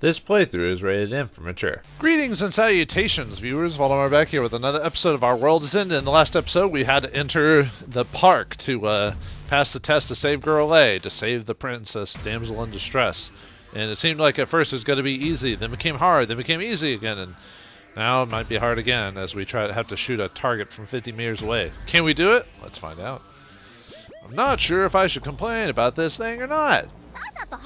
This playthrough is rated M for mature. Greetings and salutations, viewers. Vauldemare back here with another episode of Our World is Ended. In the last episode, we had to enter the park to pass the test to save Girl A, to save the princess, damsel in distress. And it seemed like at first it was going to be easy, then became hard, then became easy again, and now it might be hard again as we have to shoot a target from 50 meters away. Can we do it? Let's find out. I'm not sure if I should complain about this thing or not.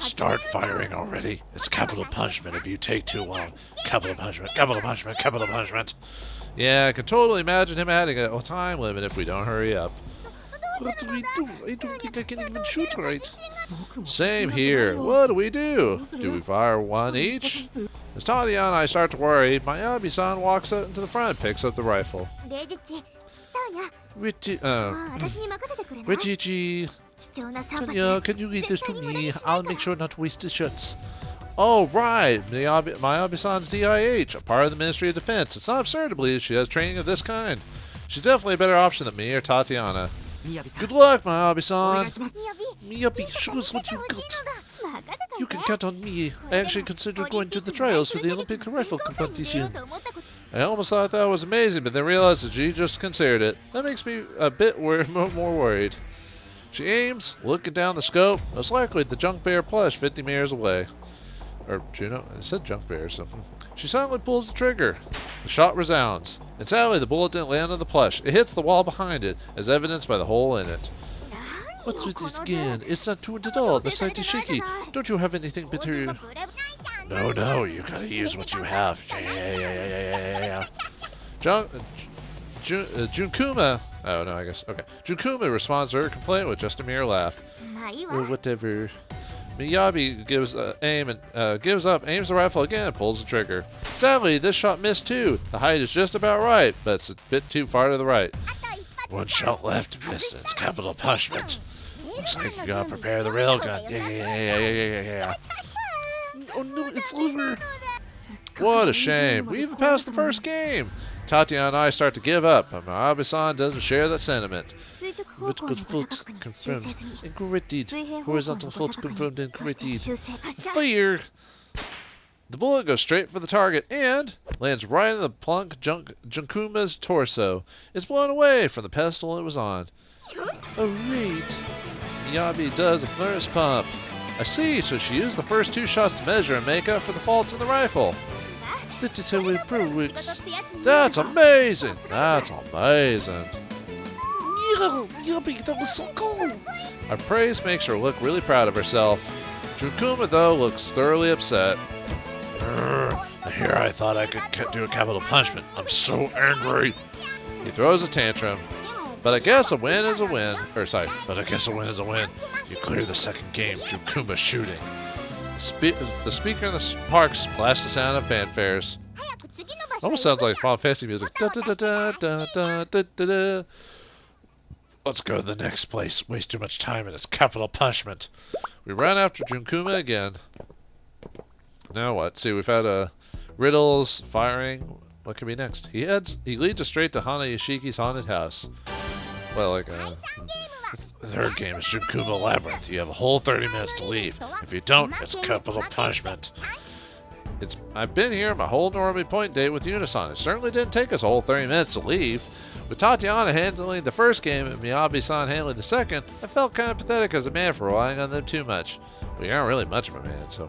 Start firing already. It's capital punishment if you take too long. Capital punishment, capital punishment, capital punishment. Yeah, I can totally imagine him adding a time limit if we don't hurry up. What do we do? I don't think I can even shoot right. Same here. What do we do? Do we fire one each? As Tatiana and I start to worry, Miyabi-san walks out into the front and picks up the rifle. Reiji, Tanya, can you read this to me? I'll make sure not to waste the shots. Oh, right. Miyabi-san's DIH, a part of the Ministry of Defense. It's not absurd to believe she has training of this kind. She's definitely a better option than me or Tatiana. Good luck, Miyabi-san. Miyabi, show us what you got. You can count on me. I actually considered going to the trials for the Olympic rifle competition. I almost thought that was amazing, but then realized that she just considered it. That makes me a bit more worried. She aims, looking down the scope, most likely the junk bear plush 50 meters away. Or, Juno, it said junk bear or something. She suddenly pulls the trigger. The shot resounds, and sadly the bullet didn't land on the plush. It hits the wall behind it, as evidenced by the hole in it. What's with this again? It's not tuned at all. The sight is shaky. Don't you have anything better? No, you gotta use what you have. Yeah. Junkuma. Oh no, I guess. Okay. Junkuma responds to her complaint with just a mere laugh. Or whatever. Miyabi gives up, aims the rifle again, and pulls the trigger. Sadly, this shot missed too. The height is just about right, but it's a bit too far to the right. One shot left, missed. It's capital punishment. Looks like you gotta prepare the railgun. Yeah. Oh no, it's over. What a shame. We even passed the first game. Tatiana and I start to give up, but Miyabi-san doesn't share that sentiment. Vertical fault confirmed. Incorrected. Horizontal fault confirmed incorrected. Fire! The bullet goes straight for the target and lands right in the plunk Junkuma's torso. It's blown away from the pedestal it was on. Oh, right. Miyabi does a first pump. I see, so she used the first two shots to measure and make up for the faults in the rifle. That is how it works. That's amazing! That's amazing. Miyabi, that was so cool! Our praise makes her look really proud of herself. Junkuma, though, looks thoroughly upset. Here I thought I could do a capital punishment. I'm so angry. He throws a tantrum. But I guess a win is a win. But I guess a win is a win. You clear the second game, Junkuma shooting. The speaker in the parks blasts the sound of fanfares. Almost sounds like Final Fantasy music. Da, da, da, da, da, da, da, da. Let's go to the next place. Waste too much time and it's capital punishment. We run after Junkuma again. Now what? See, we've had riddles, firing. What could be next? He leads us straight to Hana Yoshiki's haunted house. Well, the third game is Junkuma Labyrinth. You have a whole 30 minutes to leave. If you don't, it's capital punishment. I've been here my whole Normally Point date with Unison. It certainly didn't take us a whole 30 minutes to leave. With Tatiana handling the first game and Miyabi-san handling the second, I felt kind of pathetic as a man for relying on them too much. We aren't really much of a man, so...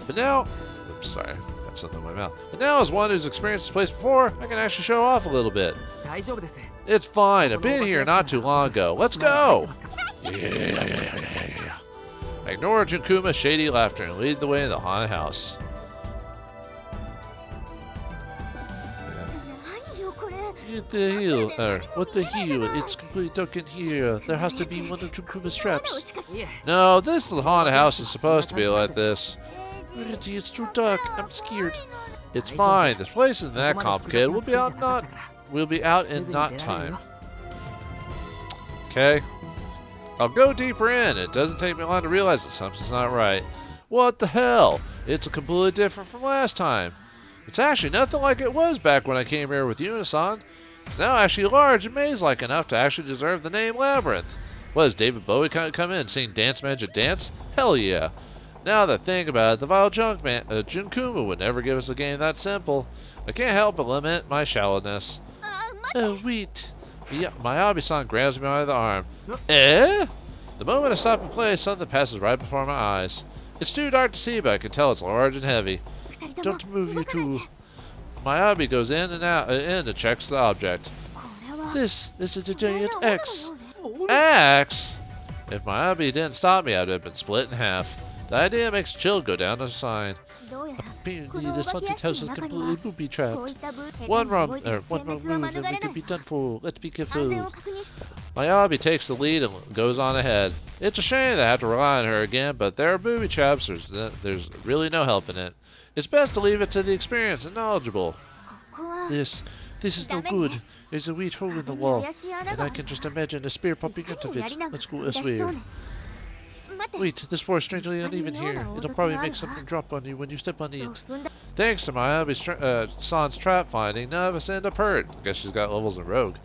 But now... Oops, sorry. Got something in my mouth. But now, as one who's experienced this place before, I can actually show off a little bit. It's fine. I've been here not too long ago. Let's go! Yeah. I ignore Junkuma's shady laughter and lead the way to the haunted house. What the hell? It's completely dark in here. There has to be one of Junkuma's traps. No, this little haunted house is supposed to be like this. Reggie, it's too dark. I'm scared. It's fine. This place isn't that complicated. We'll be out in not time. Okay. I'll go deeper in. It doesn't take me long to realize that something's not right. What the hell? It's completely different from last time. It's actually nothing like it was back when I came here with Unison. It's now actually large and maze-like enough to actually deserve the name Labyrinth. What, does David Bowie come in and sing Dance Magic Dance? Hell yeah. Now that I think about it, the vile Junkuma would never give us a game that simple. I can't help but lament my shallowness. Oh, wait. Miyabi-san grabs me by the arm. Eh? The moment I stop and play, something passes right before my eyes. It's too dark to see, but I can tell it's large and heavy. Don't move, you two. Miyabi goes in and checks the object. This is a giant X. X? If Miyabi didn't stop me, I'd have been split in half. The idea makes a chill go down the spine. Apparently, this haunted house is completely booby-trapped. One wrong move and we could be done for. Let's be careful. Miyabi takes the lead and goes on ahead. It's a shame that I have to rely on her again, but there are booby traps. There's really no help in it. It's best to leave it to the experienced and knowledgeable. This is no good. There's a weird hole in the wall, and I can just imagine a spear popping out of it. Let's go elsewhere. Wait, this floor is strangely uneven here. It'll probably make something drop on you when you step on it. Thanks to Miyabi-san's trap finding, none of us end up hurt. I guess she's got levels in Rogue.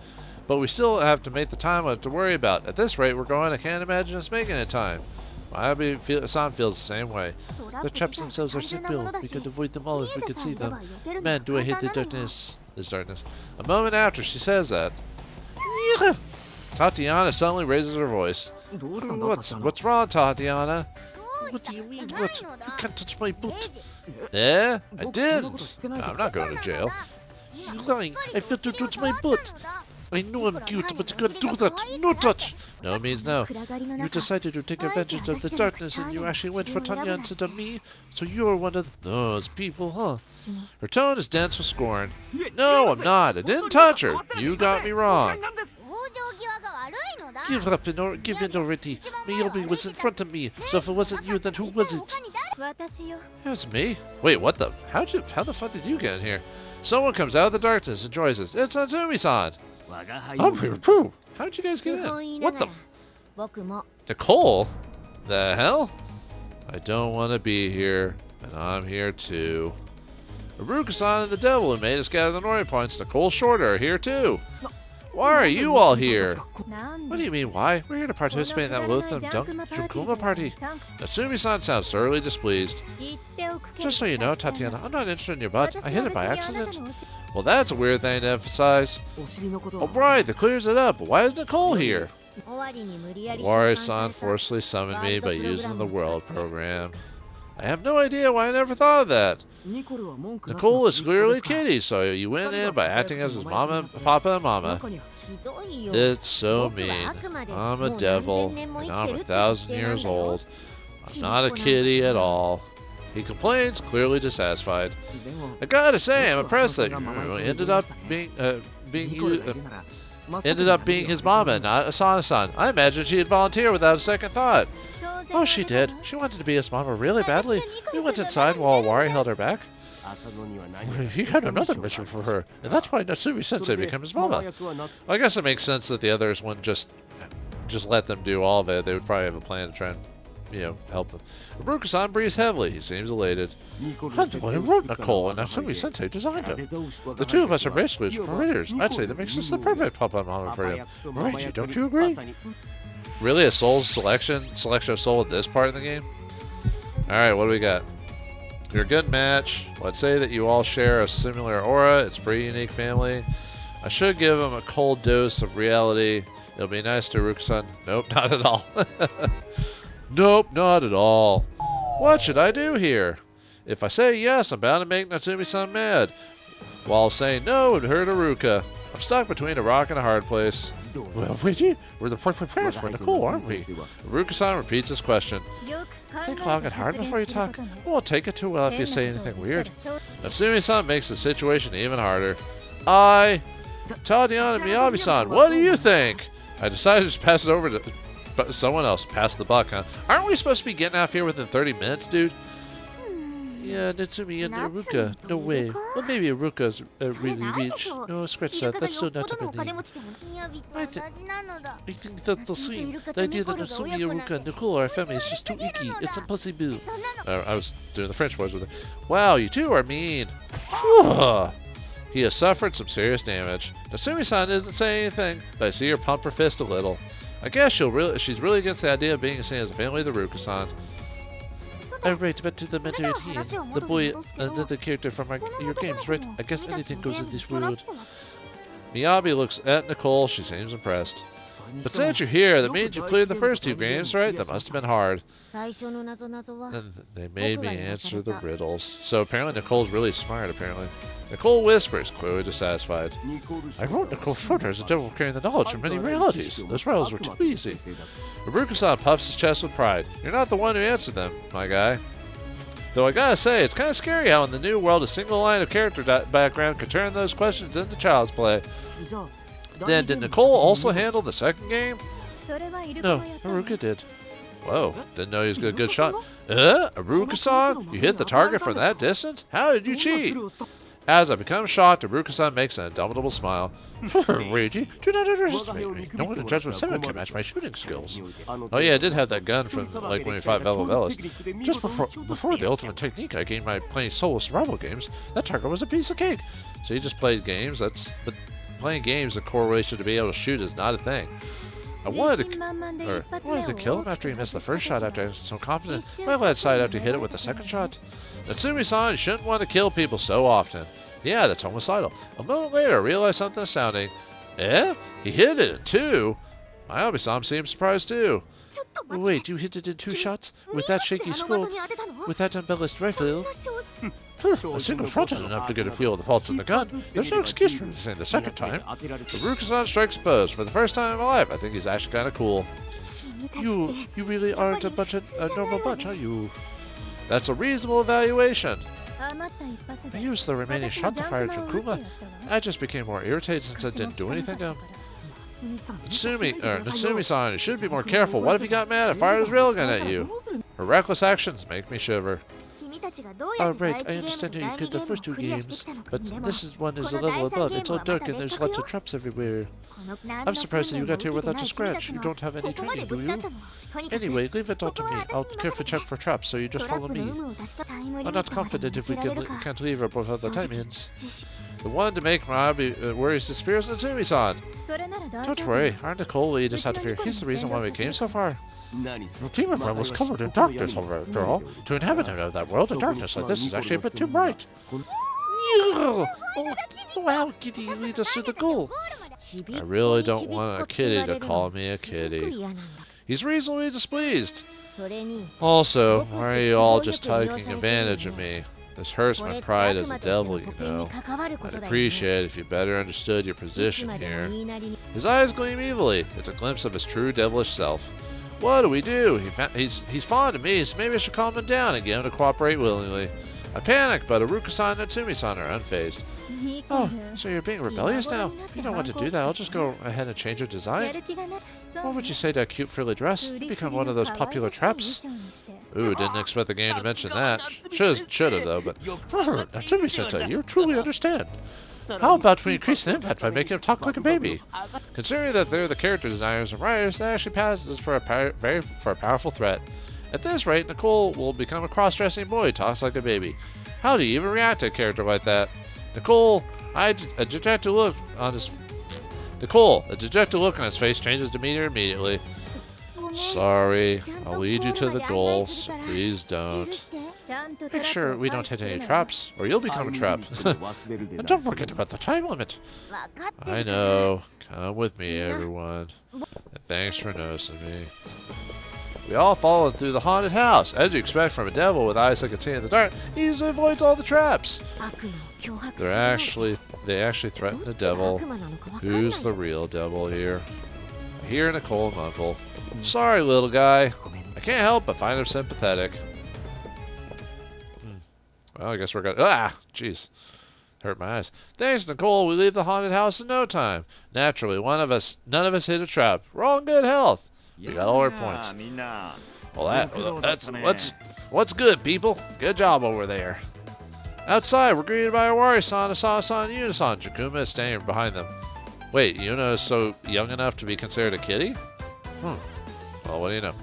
But we still have to make the time limit to worry about. At this rate we're going, I can't imagine us making it in time. Miyabi-san feels the same way. The traps themselves are simple. We could avoid them all if we could see them. Man, do I hate the darkness. This darkness. A moment after she says that, Tatiana suddenly raises her voice. What's wrong, Tatiana? What do you mean, what? You can't touch my butt. Eh? I didn't. I'm not going to jail. You're lying. I felt you touch my butt. I know I'm cute, but you can't do that. No touch. No means no. You decided to take advantage of the darkness and you actually went for Tanya instead of me? So you're one of those people, huh? Her tone is dense with scorn. No, I'm not. I didn't touch her. You got me wrong. Give up and give in already. Miyabi was in front of me, so if it wasn't you, then who was it? It was me. Wait, what the? How the fuck did you get in here? Someone comes out of the darkness and joins us. It's Natsumi-san. Oh, how'd you guys get in? What the? Nicole? The hell? I don't want to be here, and I'm here too. Aruka-san and the devil who made us gather the Nori points. Nicole Shorter are here too. Why are you all here? What do you mean, why? We're here to participate in that loathsome Junkuma party. Natsumi-san sounds thoroughly displeased. Just so you know, Tatiana, I'm not interested in your butt. I hit it by accident. Well, that's a weird thing to emphasize. Alright, that clears it up. Why is Nicole here? Wari-san forcibly summoned me by using the W.O.R.L.D program. I have no idea why I never thought of that. Nicole is clearly Kitty, so you went in by acting as his papa and mama. It's so mean. I'm a devil, and I'm 1,000 years old. I'm not a kitty at all. He complains, clearly dissatisfied. I gotta say, I'm impressed that you ended up being his mama, not Asana-san. I imagined she'd volunteer without a second thought. Oh, she did. She wanted to be his mama really badly. We went inside while Wari held her back. He had another mission for her, and that's why Natsumi-sensei became his mama. I guess it makes sense that the others wouldn't just let them do all of it. They would probably have a plan to try and, help them. Aruka-san breathes heavily. He seems elated. I'm the one who wrote Nicole, and Natsumi-sensei designed it. The two of us are basically his creators. I'd say that makes us the perfect papa and mama for him. Reiji, don't you agree? Really, a soul selection of soul at this part of the game? Alright, what do we got? You're a good match. Let's say that you all share a similar aura. It's a pretty unique family. I should give him a cold dose of reality. It'll be nice to Aruka-san. Nope, not at all. Nope, not at all. What should I do here? If I say yes, I'm bound to make Natsumi-san mad. While saying no would hurt Aruka. I'm stuck between a rock and a hard place. Well, Reiji, we're the perfect parents for Nicole, aren't we? Aruka-san repeats his question. Think long and hard before you talk. I won't take it too well if you say anything weird. Natsumi-san makes the situation even harder. Tatiana and Miyabi-san, what do you think? I decided to just pass it over to someone else. Pass the buck, huh? Aren't we supposed to be getting out of here within 30 minutes, dude? Yeah, Natsumi and Aruka. No way. Well, maybe Aruka's really rich. No, scratch that. That's so not a name. I think that the idea that Natsumi, Aruka, and Nicole are a family is just too icky. It's impossible. I was doing the French voice with it. Wow, you two are mean. He has suffered some serious damage. Natsumi-san isn't saying anything, but I see her pump her fist a little. I guess she's really against the idea of being seen as a family of the Aruka-san. Oh, right, but to the mentor 18, the boy, another character from your games, right? I guess anything goes in this world. Miyabi looks at Nicole. She seems impressed. But since you're here, that means you played the first 2 games, right? That must have been hard. And they made me answer the riddles. So apparently Nicole's really smart, apparently. Nicole whispers, clearly dissatisfied. I wrote Nicole shorter as a devil carrying the knowledge of many realities. Those riddles were too easy. Iruka-san puffs his chest with pride. You're not the one who answered them, my guy. Though I gotta say, it's kind of scary how in the new world a single line of character background could turn those questions into child's play. Then, did Nicole also handle the second game? No, Iruka did. Whoa, didn't know he was a good shot. Iruka-san? You hit the target from that distance? How did you cheat? As I become shocked, Iruka-san makes an indomitable smile. Reiji, do not underestimate me. No one in Judgment 7 can match my shooting skills. Oh yeah, I did have that gun from like when we fought Vauldemare. Just before the ultimate technique I gained by playing solo survival games, that target was a piece of cake. So you just played games, but playing games in correlation to be able to shoot is not a thing. I wanted to kill him after he missed the first shot after I was so confident. My lad side after he hit it with the second shot. Natsumi-san, you shouldn't want to kill people so often. Yeah, that's homicidal. A moment later, I realized something astounding. Eh? He hit it in 2? Miyabi-san seemed surprised too. Wait, you hit it in 2 shots? With that shaky scope? With that unbalanced rifle? A single shot is enough to get a feel of the faults in the gun. There's no excuse for missing the second time. Iruka-san strikes a pose. For the first time in my life, I think he's actually kind of cool. You really aren't a normal bunch, are you? That's a reasonable evaluation. I used the remaining shot to fire Junkuma. I just became more irritated since I didn't do anything to him. Natsumi-san, you should be more careful. What if he got mad and fired his railgun at you? Her reckless actions make me shiver. Oh, right, I understand how you did the first 2 games, but this one is a level above. It's all dark and there's lots of traps everywhere. I'm surprised that you got here without a scratch. You don't have any training, do you? Anyway, leave it all to me. I'll carefully check for traps, so you just follow me. I'm not confident if we can't leave her before the time ends. The one to make Miyabi worries disappear is Natsumi-san. Don't worry, our Nicole lead us out of here. He's the reason why we came so far. The team of them was covered in darkness, after all. To inhabit that world of darkness like this is actually a bit too bright. Oh, wow, Kitty, you lead us to the goal. I really don't want a kitty to call me a kitty. He's reasonably displeased. Also, why are you all just taking advantage of me? This hurts my pride as a devil, you know. I'd appreciate it if you better understood your position here. His eyes gleam evilly. It's a glimpse of his true devilish self. What do we do? He's fond of me, so maybe I should calm him down and get him to cooperate willingly. I panic, but Iruka-san and Natsumi-san are unfazed. Oh, so you're being rebellious now? If you don't want to do that, I'll just go ahead and change your design. What would you say to a cute frilly dress? You become one of those popular traps. Ooh, didn't expect the game to mention that. Should have though, but Natsumi-sensei, you truly understand. How about we increase the impact by making him talk like a baby? Considering that they're the character designers and writers, that actually passes for a powerful threat. At this rate, Nicole will become a cross-dressing boy who talks like a baby. How do you even react to a character like that? Nicole, a dejected look on his face changes demeanor immediately. Sorry, I'll lead you to the goal, so please don't. Make sure we don't hit any traps, or you'll become a trap. And don't forget about the time limit. I know. Come with me, everyone. And thanks for noticing me. We all followed through the haunted house. As you expect from a devil with eyes that can see in the dark, he easily avoids all the traps. They actually threaten the devil. Who's the real devil here? I hear Nicole mumble. Sorry, little guy. I can't help but find him sympathetic. Well, I guess we're gonna... Ah! Jeez. Hurt my eyes. Thanks, Nicole. We leave the haunted house in no time. Naturally, none of us hit a trap. We're all in good health. We got all our points. Well, that's... What's good, people? Good job over there. Outside, we're greeted by Owari-san, Asakusa, and Yuna-san. Junkuma is standing behind them. Wait, Yuna is so young enough to be considered a kitty? Well, what do you know?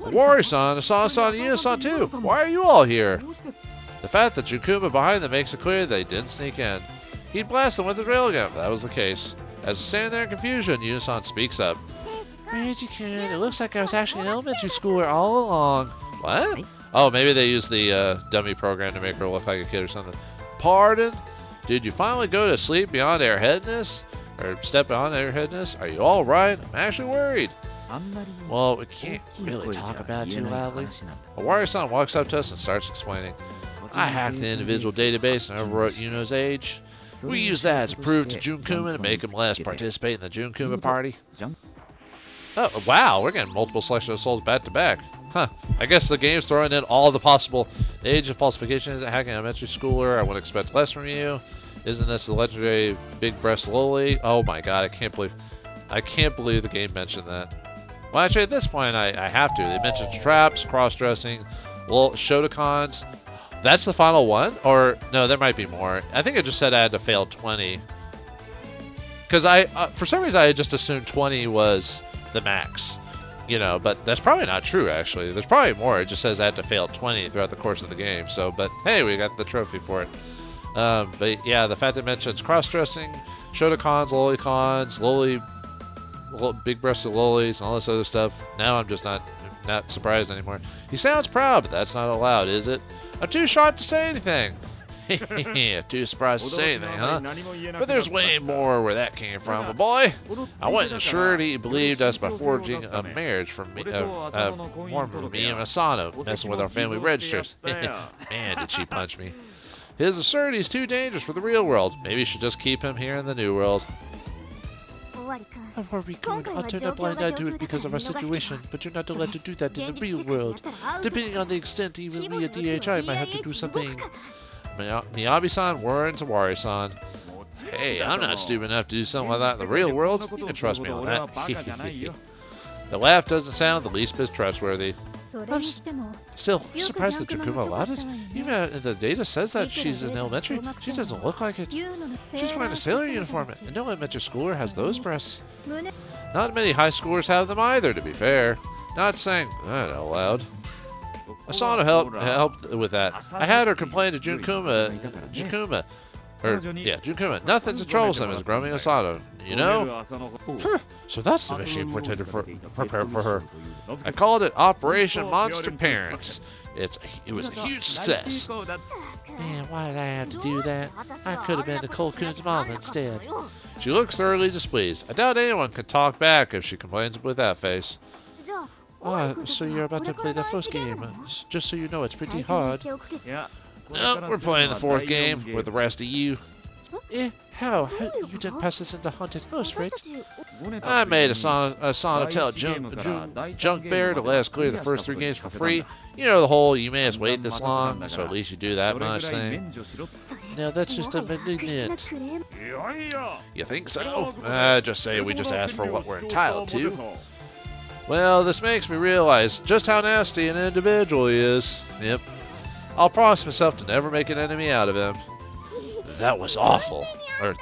Owari-san, Asakusa, and Yuna-san too. Why are you all here? The fact that Junkuma behind them makes it clear they didn't sneak in. He'd blast them with his railgun if that was the case. As they stand there in confusion, Yuna-san speaks up. Reiji-kun, it looks like I was actually an elementary schooler all along. What? Oh, maybe they used the dummy program to make her look like a kid or something. Pardon? Did you finally go to sleep beyond airheadness? Or step beyond airheadness? Are you all right? I'm actually worried. Well, we can't really talk about it too loudly. Owari-san walks up to us and starts explaining. I hacked the individual database and overwrote Yuno's age. We use that as a proof to Junkuma to make him less participate in the Junkuma party. Oh, wow, we're getting multiple selection of souls back to back. Huh, I guess the game's throwing in all the possible. The age of falsification isn't hacking elementary schooler. I wouldn't expect less from you. Isn't this the legendary big breast loli? Oh my god, I can't believe the game mentioned that. Well, actually, at this point, I have to. They mentioned traps, cross-dressing, Shotacons. That's the final one? Or, no, there might be more. I think it just said I had to fail 20. Because for some reason, I just assumed 20 was the max. You know, but that's probably not true, actually. There's probably more. It just says I had to fail 20 throughout the course of the game. So, but hey, we got the trophy for it. But yeah, the fact it mentions cross-dressing, Shotacons, Lolicons, big-breasted lolis, and all this other stuff. Now I'm just not surprised anymore. He sounds proud, but that's not allowed, is it? I'm too sharp to say anything. Too surprised to say anything, huh? But there's way more where that came from, but boy, I wasn't sure he believed us by forging a marriage from me, from me and Asano, messing with our family registers. Man, did she punch me. His absurdity is too dangerous for the real world. Maybe you should just keep him here in the new world. How are we going? I'll turn a blind eye to it because of our situation, but you're not allowed to do that in the real world. Depending on the extent, even we at DHI might have to do something. Miyabi-san warns Owari-san. Hey, I'm not stupid enough to do something like that in the real world. You can trust me on that. The laugh doesn't sound the least bit trustworthy. I'm still surprised that Junkuma allowed it. Even the data says that she's in elementary. She doesn't look like it. She's wearing a sailor uniform, and no elementary schooler has those breasts. Not many high schoolers have them either, to be fair. Not saying that out loud. Asano helped with that. I had her complain to Junkuma. Junkuma. Nothing's troublesome as grooming Asano, you know? So that's the mission you intended prepare for her. I called it Operation Monster Parents. It was a huge success. Man, why did I have to do that? I could have been Nicole Kuhn's mom instead. She looks thoroughly displeased. I doubt anyone could talk back if she complains with that face. Oh, so you're about to play the first game. Just so you know, it's pretty hard. Nope, we're playing the fourth game with the rest of you. How? You didn't pass this into Haunted House, right? I made Asano tell Junk Bear to let us clear the first 3 games for free. You know the whole you made us wait this long, so at least you do that much thing. No, that's just a malignant. You think so? Just say we just asked for what we're entitled to. Well, this makes me realize just how nasty an individual he is. Yep. I'll promise myself to never make an enemy out of him. That was awful.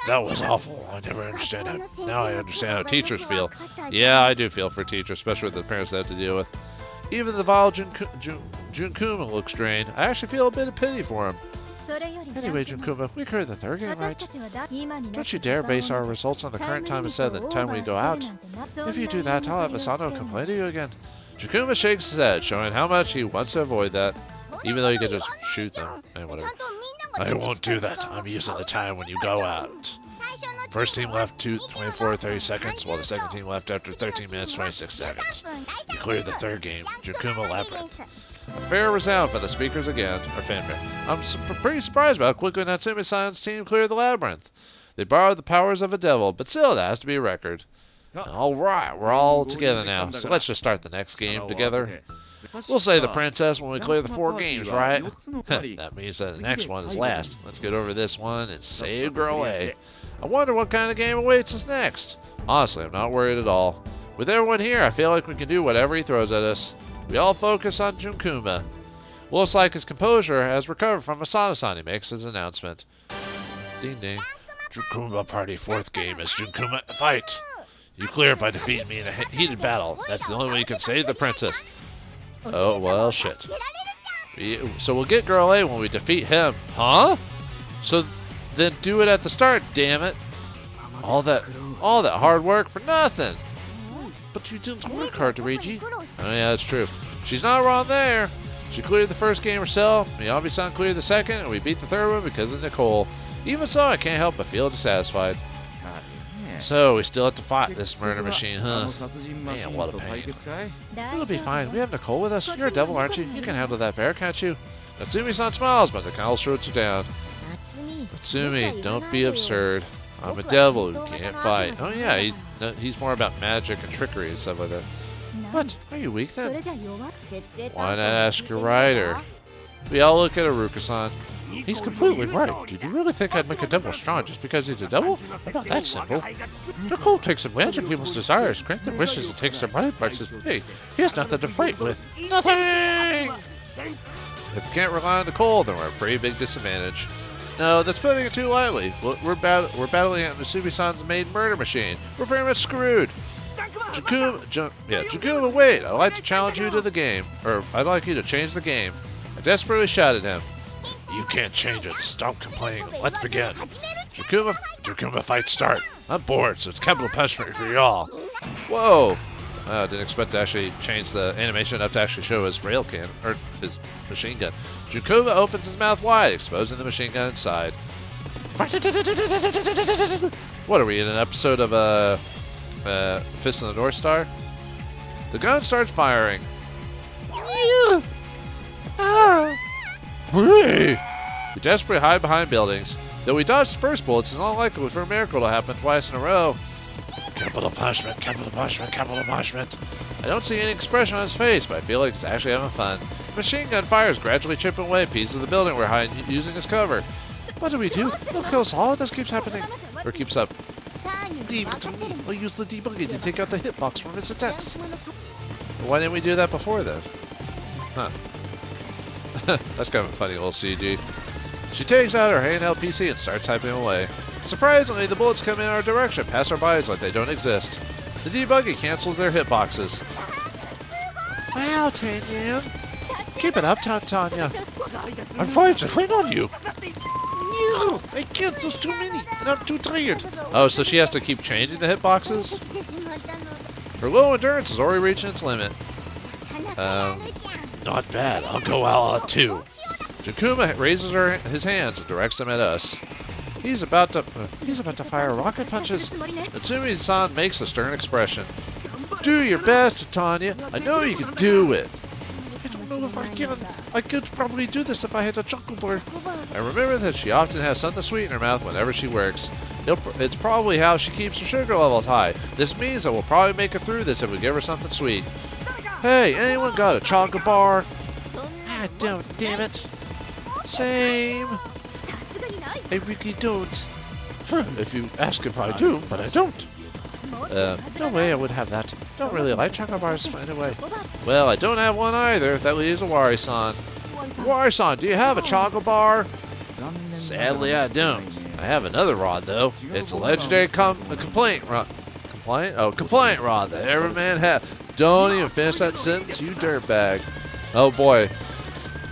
That was awful. I never understand how. Now I understand how teachers feel. Yeah, I do feel for teachers, especially with the parents they have to deal with. Even the vile Junkuma looks drained. I actually feel a bit of pity for him. Anyway, Junkuma, we cleared the third game, right? Don't you dare base our results on the current time instead of the time we go out. If you do that, I'll have Asano complain to you again. Junkuma shakes his head, showing how much he wants to avoid that. Even though you could just shoot them and whatever. I won't do that. I'm using the time when you go out. First team left 24 30 seconds, while the second team left after 13 minutes 26 seconds. You cleared the third game, Junkuma Labyrinth. A fair resound for the speakers again, or fanfare. I'm pretty surprised about how quickly Natsumi-san's team cleared the labyrinth. They borrowed the powers of a devil, but still, that has to be a record. Alright, we're all together now, so let's just start the next game together. We'll say the princess when we clear the 4 games, right? That means that the next one is last. Let's get over this one and save Girl A. I wonder what kind of game awaits us next. Honestly, I'm not worried at all. With everyone here, I feel like we can do whatever he throws at us. We all focus on Junkuma. Looks like his composure has recovered from Asano-san. He makes his announcement. Ding ding. Junkuma Party 4th game is Junkuma Fight. You clear it by defeating me in a heated battle. That's the only way you can save the princess. Oh, well, shit. So we'll get Girl A when we defeat him. Huh? So then do it at the start, damn it. All that hard work for nothing. But you didn't work hard, Reiji. Oh, yeah, that's true. She's not wrong there. She cleared the first game herself, Miyabi-san cleared the second, and we beat the third one because of Nicole. Even so, I can't help but feel dissatisfied. So, we still have to fight this murder machine, huh? Man, what a pain. It'll be fine. We have Nicole with us. You're a devil, aren't you? You can handle that bear, can't you? Natsumi-san smiles, but the cowl shoots her down. Natsumi, don't be absurd. I'm a devil who can't fight. Oh yeah, he's more about magic and trickery and stuff like that. What? Are you weak then? Why not ask your rider? We all look at Aruka-san. He's completely right. Did you really think I'd make a devil strong just because he's a devil? I'm not that simple. Nicole takes advantage of people's desires, grants their wishes, and takes their body parts as pay. He has nothing to fight with. Nothing! If we can't rely on Nicole, then we're at a pretty big disadvantage. No, that's putting it too lightly. We're battling at Misumi-san's main murder machine. We're very much screwed. Junkuma, wait! I'd like to challenge you to the game. Or, I'd like you to change the game. I desperately shouted at him. You can't change it. Stop complaining. Let's begin. Junkuma fight start. I'm bored, so it's capital punishment for y'all. Whoa! I didn't expect to actually change the animation enough to actually show his rail can, or his machine gun. Junkuma opens his mouth wide, exposing the machine gun inside. What are we, in an episode of Fist of the North Star? The gun starts firing. We desperately hide behind buildings. Though we dodged the first bullets, it's not likely for a miracle to happen twice in a row. Capital punishment, capital punishment, capital punishment. I don't see any expression on his face, but I feel like he's actually having fun. The machine gun fires, gradually chipping away pieces of the building we're hiding using as cover. What do we do? They'll kill us all. This keeps happening. Or keeps up. Leave it to me. I'll use the debugger to take out the hitbox from its attacks. Why didn't we do that before then? Huh. That's kind of a funny little CG. She takes out her handheld PC and starts typing away. Surprisingly, the bullets come in our direction, past our bodies like they don't exist. The debugger cancels their hitboxes. Wow, Tanya. Keep it up, Tanya. I'm trying to wait on you. No, I can't. There's too many, and I'm too tired. Oh, so she has to keep changing the hitboxes? Her low endurance is already reaching its limit. Not bad. I'll go out too. Junkuma raises his hands and directs them at us. He's about to fire rocket punches. Natsumi-san makes a stern expression. Do your best, Tanya. I know you can do it. I don't know if I can. I could probably do this if I had a chocolate. I remember that she often has something sweet in her mouth whenever she works. It's probably how she keeps her sugar levels high. This means that we'll probably make it through this if we give her something sweet. Hey, anyone got a chocolate bar? I don't, damn it. Same. I really don't. If you ask if I do, but I don't. No way I would have that. Don't really like chocolate bars anyway. Well, I don't have one either. That leaves Owari-san. Owari-san, do you have a chocolate bar? Sadly, I don't. I have another rod, though. It's a legendary complaint rod. Complaint? Oh, compliant rod that every man has. Don't even finish that sentence, you dirtbag. Oh, boy.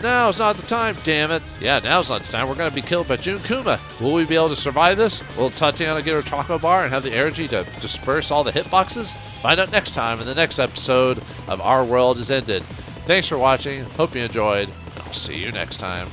Now's not the time, damn it. Yeah, now's not the time. We're going to be killed by Junkuma. Will we be able to survive this? Will Tatiana get her chocolate bar and have the energy to disperse all the hitboxes? Find out next time in the next episode of Our World Is Ended. Thanks for watching. Hope you enjoyed. I'll see you next time.